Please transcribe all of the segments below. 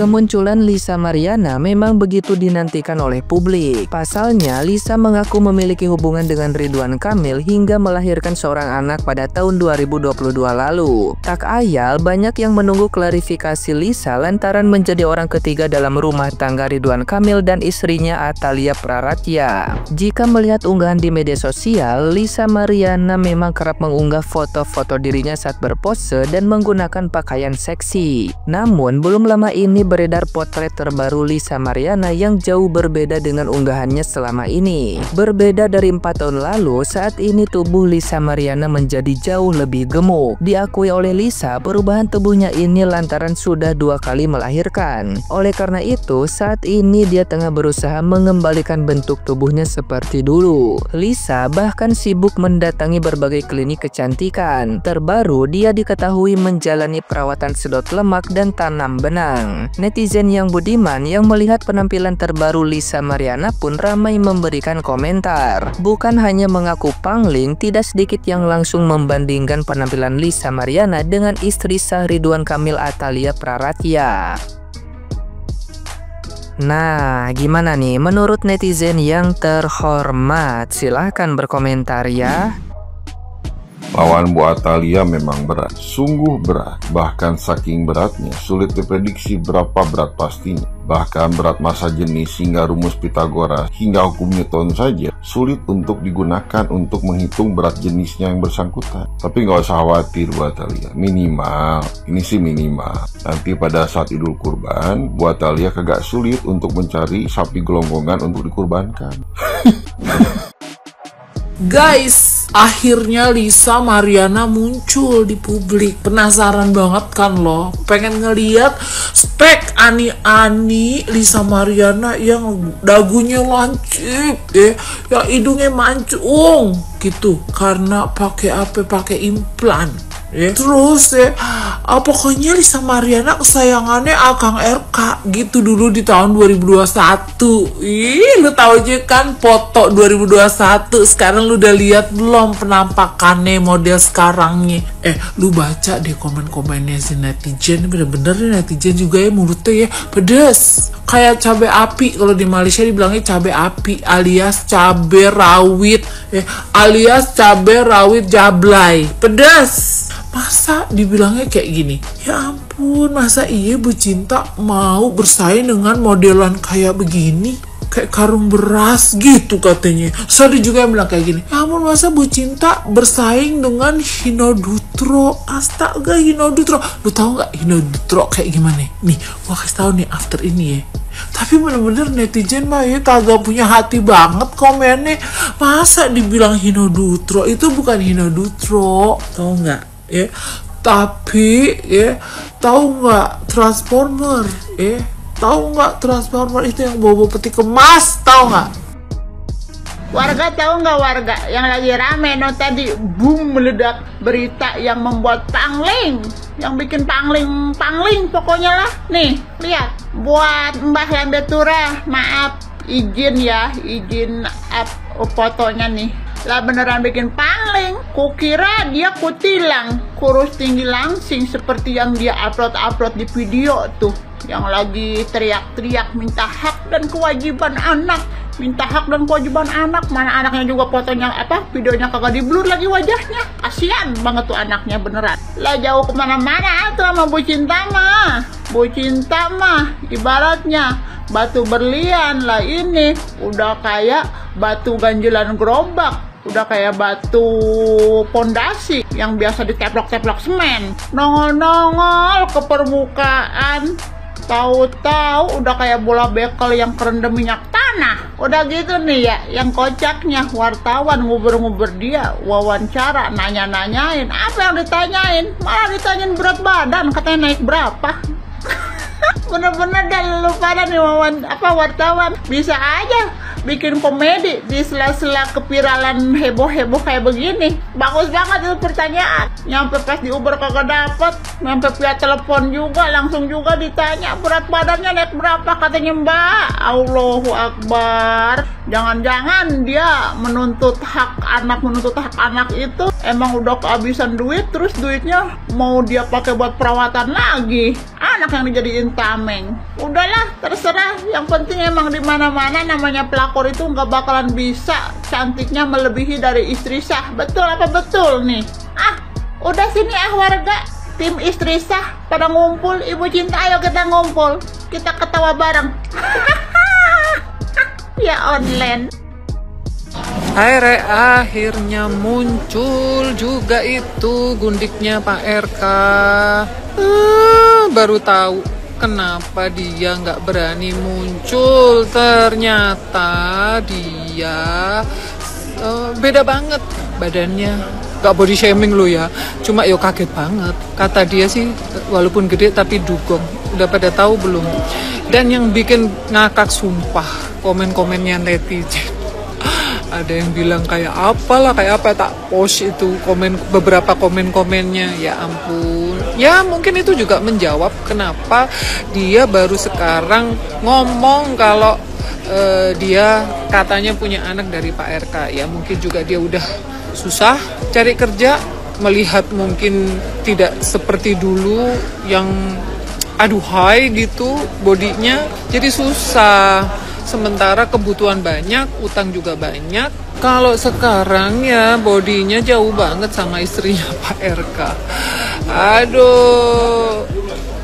Kemunculan Lisa Mariana memang begitu dinantikan oleh publik. Pasalnya, Lisa mengaku memiliki hubungan dengan Ridwan Kamil hingga melahirkan seorang anak pada tahun 2022 lalu. Tak ayal, banyak yang menunggu klarifikasi Lisa lantaran menjadi orang ketiga dalam rumah tangga Ridwan Kamil dan istrinya Atalia Praratya. Jika melihat unggahan di media sosial, Lisa Mariana memang kerap mengunggah foto-foto dirinya saat berpose dan menggunakan pakaian seksi. Namun, belum lama ini beredar potret terbaru Lisa Mariana yang jauh berbeda dengan unggahannya selama ini. Berbeda dari 4 tahun lalu, saat ini tubuh Lisa Mariana menjadi jauh lebih gemuk. Diakui oleh Lisa, perubahan tubuhnya ini lantaran sudah 2 kali melahirkan. Oleh karena itu, saat ini dia tengah berusaha mengembalikan bentuk tubuhnya seperti dulu. Lisa bahkan sibuk mendatangi berbagai klinik kecantikan. Terbaru, dia diketahui menjalani perawatan sedot lemak dan tanam benang. Netizen yang budiman yang melihat penampilan terbaru Lisa Mariana pun ramai memberikan komentar. Bukan hanya mengaku pangling, tidak sedikit yang langsung membandingkan penampilan Lisa Mariana dengan istri sah Ridwan Kamil Atalia Praratya. Nah, gimana nih menurut netizen yang terhormat? Silahkan berkomentar ya. Lawan Bu Atalia memang berat, sungguh berat. Bahkan saking beratnya, sulit diprediksi berapa berat pastinya. Bahkan berat massa jenis hingga rumus Pitagoras, hingga hukum Newton saja sulit untuk digunakan untuk menghitung berat jenisnya yang bersangkutan. Tapi nggak usah khawatir Bu Atalia, minimal, ini sih minimal. Nanti pada saat Idul Kurban, Bu Atalia kagak sulit untuk mencari sapi gelonggongan untuk dikurbankan. Guys, akhirnya Lisa Mariana muncul di publik. Penasaran banget kan lo? Pengen ngeliat spek ani-ani Lisa Mariana yang dagunya lancip, yang hidungnya mancung gitu. Karena pakai implan. Terus pokoknya Lisa Mariana kesayangannya Akang RK gitu dulu di tahun 2021. Lu tahu aja kan foto 2021. Sekarang lu udah lihat belum penampakannya model sekarangnya? Lu baca deh komen-komennya si netizen. Bener-bener netizen juga ya mulutnya ya pedes. Kayak cabai api, kalau di Malaysia dibilangnya cabai api alias cabai rawit, alias cabai rawit jablay. Pedas. Masa dibilangnya kayak gini? Ya ampun, masa iya Bu Cinta mau bersaing dengan modelan kayak begini? Kayak karung beras gitu katanya. So ada juga yang bilang kayak gini, ya ampun masa Bu Cinta bersaing dengan Hinodutro. Astaga, Hinodutro. Lu tahu nggak Hinodutro kayak gimana? Nih, gua kasih tahu nih after ini ya. Tapi bener-bener netizen mah ya kagak punya hati banget komennya. Masa dibilang Hinodutro? Itu bukan Hinodutro, tahu nggak? Tapi tahu nggak Transformer? Tahu nggak Transformer itu yang bawa peti kemas? Tahu nggak? Warga tahu nggak warga yang lagi rame tadi boom meledak berita yang membuat pangling, yang bikin pangling pokoknya lah. Nih lihat, buat Mbah Lambetura, maaf izin up fotonya nih. Lah beneran bikin pangling. Kukira dia kutilang, kurus tinggi langsing seperti yang dia upload di video tuh, yang lagi teriak-teriak minta hak dan kewajiban anak. Minta hak dan kewajiban anak. Mana anaknya juga fotonya videonya kagak di blur lagi wajahnya. Kasian banget tuh anaknya beneran. Lah jauh kemana-mana tuh sama Bu Cinta mah. Bu Cinta mah ibaratnya batu berlian lah, ini udah kayak batu ganjelan gerobak, udah kayak batu pondasi yang biasa diteplok-teplok semen. Nongol-nongol ke permukaan, tahu-tahu udah kayak bola bekel yang kerendam minyak tanah. Udah gitu nih ya, yang kocaknya wartawan nguber-nguber dia, wawancara, nanya-nanyain. Apa yang ditanyain? Malah ditanyain berat badan, katanya naik berapa. Bener-bener dah lu pada nih wartawan bisa aja bikin komedi di sela-sela kepiralan heboh-heboh kayak begini. Bagus banget itu pertanyaan. Nyampe pas di Uber kagak dapet, nyampe via telepon juga langsung juga ditanya berat badannya naik berapa, katanya Mbak. Allahu Akbar. Jangan-jangan dia menuntut hak anak itu emang udah kehabisan duit, terus duitnya mau dia pakai buat perawatan lagi. anak yang dijadiin tameng. Udahlah, terserah. Yang penting emang di mana-mana namanya pelakor itu nggak bakalan bisa cantiknya melebihi dari istri sah. Betul apa betul nih? Udah sini warga, tim istri sah pada ngumpul. Ibu cinta, ayo kita ngumpul, kita ketawa bareng. Ya online. Akhirnya muncul juga itu gundiknya Pak RK. Baru tahu kenapa dia nggak berani muncul. Ternyata dia beda banget badannya. Gak body shaming lo ya, cuma yo kaget banget. Kata dia sih walaupun gede tapi dugong. Udah pada tahu belum? Dan yang bikin ngakak sumpah komen-komennya netizen. Ada yang bilang kayak apalah, kayak apa, tak post itu beberapa komen-komennya. Ya ampun. Ya mungkin itu juga menjawab kenapa dia baru sekarang ngomong kalau dia katanya punya anak dari Pak RK. Ya mungkin juga dia udah susah cari kerja, melihat mungkin tidak seperti dulu yang aduhai gitu bodinya, jadi susah. Sementara kebutuhan banyak, utang juga banyak. Kalau sekarang ya bodinya jauh banget sama istrinya Pak RK. Aduh,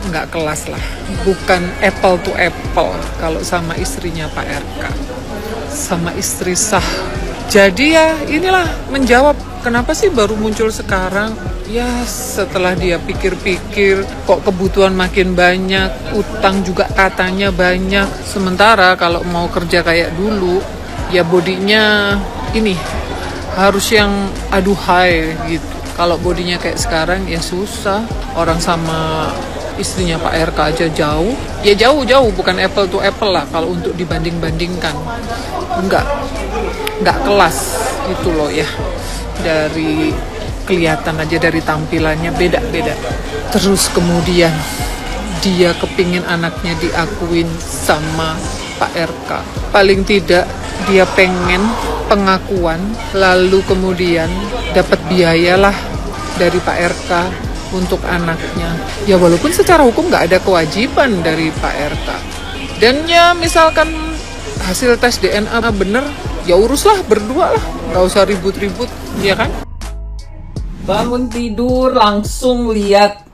nggak kelas lah. Bukan apple to apple kalau sama istrinya Pak RK, sama istri sah. Jadi ya inilah menjawab kenapa sih baru muncul sekarang. Ya setelah dia pikir-pikir, kok kebutuhan makin banyak, utang juga katanya banyak. Sementara kalau mau kerja kayak dulu, ya bodinya ini harus yang aduhai gitu. Kalau bodinya kayak sekarang ya susah. Orang sama istrinya Pak RK aja jauh. Ya jauh-jauh, bukan apple to apple lah kalau untuk dibanding-bandingkan. Enggak kelas gitu loh ya. Dari kelihatan aja, dari tampilannya beda-beda. Terus kemudian dia kepingin anaknya diakuin sama Pak RK. Paling tidak dia pengen pengakuan, lalu kemudian dapat biaya lah dari Pak RK untuk anaknya. Ya walaupun secara hukum nggak ada kewajiban dari Pak RK. Dan ya misalkan hasil tes DNA bener, ya uruslah berdua lah, nggak usah ribut-ribut, ya kan? Bangun tidur langsung lihat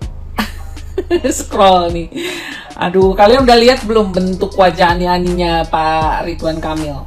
scroll nih. Aduh, kalian udah lihat belum bentuk wajah ani-aninya Pak Ridwan Kamil?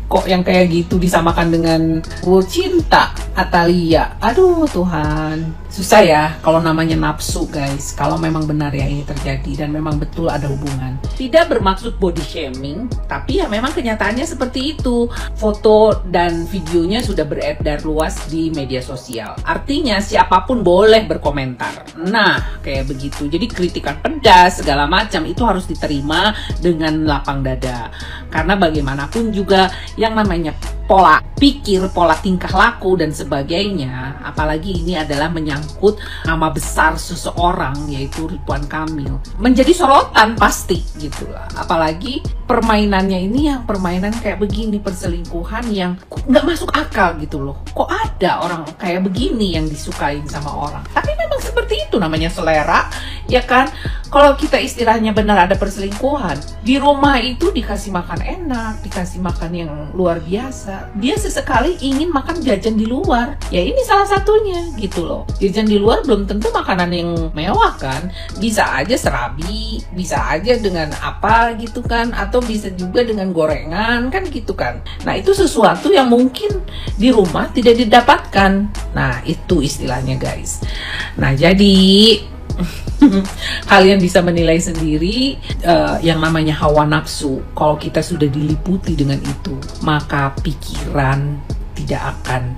Kok yang kayak gitu disamakan dengan Bu Cinta Atalia? Aduh Tuhan, susah ya kalau namanya nafsu guys. Kalau memang benar ya ini terjadi dan memang betul ada hubungan. Tidak bermaksud body shaming, tapi ya memang kenyataannya seperti itu. Foto dan videonya sudah beredar luas di media sosial. Artinya siapapun boleh berkomentar. Nah kayak begitu. Jadi kritikan pedas segala macam itu harus diterima dengan lapang dada. Karena bagaimanapun juga yang namanya pola pikir, pola tingkah laku dan sebagainya, apalagi ini adalah menyangkut nama besar seseorang yaitu Ridwan Kamil, menjadi sorotan pasti gitulah. Apalagi permainannya ini yang permainan kayak begini, perselingkuhan yang nggak masuk akal gitu loh. Kok ada orang kayak begini yang disukain sama orang? Tapi memang seperti itu namanya selera, ya kan? Kalau kita istilahnya benar ada perselingkuhan, di rumah itu dikasih makan enak, dikasih makan yang luar biasa. Dia sesekali ingin makan jajan di luar. Ya ini salah satunya gitu loh. Jajan di luar belum tentu makanan yang mewah kan. Bisa aja serabi, bisa aja dengan apa gitu kan. Atau bisa juga dengan gorengan kan gitu kan. Nah itu sesuatu yang mungkin di rumah tidak didapatkan. Nah itu istilahnya guys. Nah jadi kalian bisa menilai sendiri yang namanya hawa nafsu. Kalau kita sudah diliputi dengan itu, maka pikiran tidak akan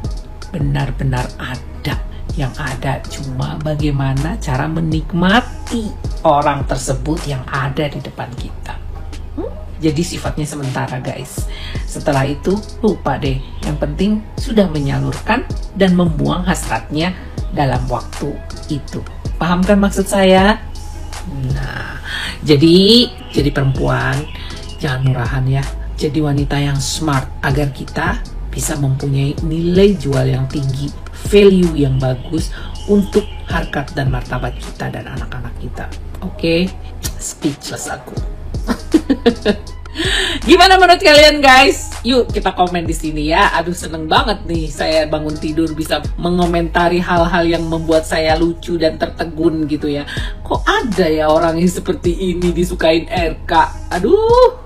benar-benar ada. Yang ada cuma bagaimana cara menikmati orang tersebut yang ada di depan kita. Jadi sifatnya sementara guys. Setelah itu lupa deh. Yang penting sudah menyalurkan dan membuang hasratnya dalam waktu itu. Paham kan maksud saya? Nah, jadi perempuan jangan murahan ya. Jadi wanita yang smart agar kita bisa mempunyai nilai jual yang tinggi, value yang bagus untuk harkat dan martabat kita dan anak-anak kita. Oke, speechless aku. Gimana menurut kalian guys? Yuk kita komen di sini ya. Aduh seneng banget nih saya bangun tidur bisa mengomentari hal-hal yang membuat saya lucu dan tertegun gitu ya. Kok ada ya orang yang seperti ini disukain RK? Aduh.